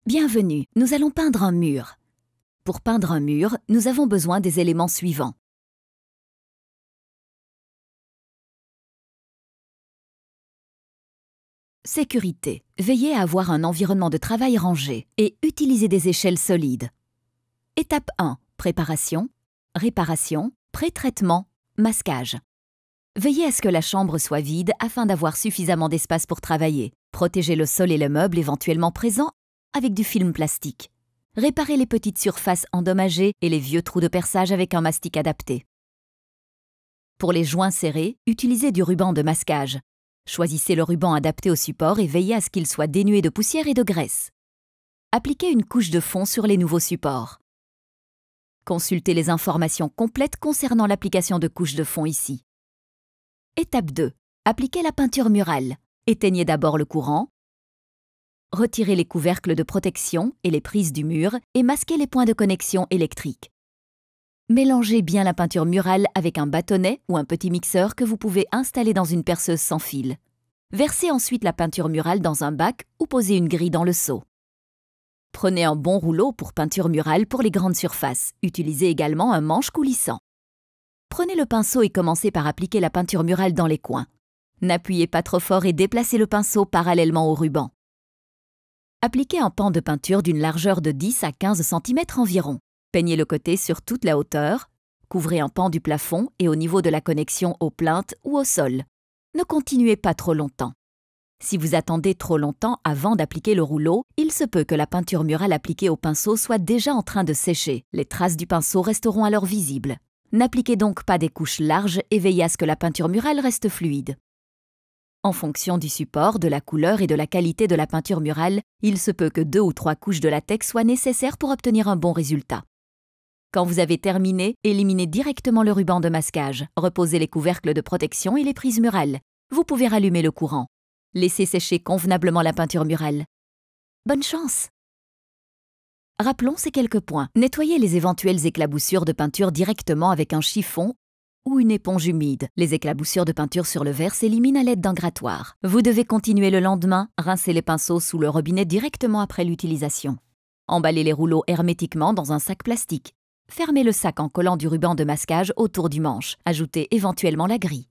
Bienvenue, nous allons peindre un mur. Pour peindre un mur, nous avons besoin des éléments suivants. Sécurité. Veillez à avoir un environnement de travail rangé et utilisez des échelles solides. Étape 1. Préparation, réparation, pré-traitement, masquage. Veillez à ce que la chambre soit vide afin d'avoir suffisamment d'espace pour travailler. Protégez le sol et les meubles éventuellement présents avec du film plastique. Réparez les petites surfaces endommagées et les vieux trous de perçage avec un mastic adapté. Pour les joints serrés, utilisez du ruban de masquage. Choisissez le ruban adapté au support et veillez à ce qu'il soit dénué de poussière et de graisse. Appliquez une couche de fond sur les nouveaux supports. Consultez les informations complètes concernant l'application de couches de fond ici. Étape 2. Appliquez la peinture murale. Éteignez d'abord le courant. Retirez les couvercles de protection et les prises du mur et masquez les points de connexion électrique. Mélangez bien la peinture murale avec un bâtonnet ou un petit mixeur que vous pouvez installer dans une perceuse sans fil. Versez ensuite la peinture murale dans un bac ou posez une grille dans le seau. Prenez un bon rouleau pour peinture murale pour les grandes surfaces. Utilisez également un manche coulissant. Prenez le pinceau et commencez par appliquer la peinture murale dans les coins. N'appuyez pas trop fort et déplacez le pinceau parallèlement au ruban. Appliquez un pan de peinture d'une largeur de 10 à 15 cm environ. Peignez le côté sur toute la hauteur. Couvrez un pan du plafond et au niveau de la connexion aux plinthes ou au sol. Ne continuez pas trop longtemps. Si vous attendez trop longtemps avant d'appliquer le rouleau, il se peut que la peinture murale appliquée au pinceau soit déjà en train de sécher. Les traces du pinceau resteront alors visibles. N'appliquez donc pas des couches larges et veillez à ce que la peinture murale reste fluide. En fonction du support, de la couleur et de la qualité de la peinture murale, il se peut que 2 ou 3 couches de latex soient nécessaires pour obtenir un bon résultat. Quand vous avez terminé, éliminez directement le ruban de masquage. Reposez les couvercles de protection et les prises murales. Vous pouvez rallumer le courant. Laissez sécher convenablement la peinture murale. Bonne chance! Rappelons ces quelques points. Nettoyez les éventuelles éclaboussures de peinture directement avec un chiffon ou une éponge humide. Les éclaboussures de peinture sur le verre s'éliminent à l'aide d'un grattoir. Vous devez continuer le lendemain, rincer les pinceaux sous le robinet directement après l'utilisation. Emballez les rouleaux hermétiquement dans un sac plastique. Fermez le sac en collant du ruban de masquage autour du manche. Ajoutez éventuellement la grille.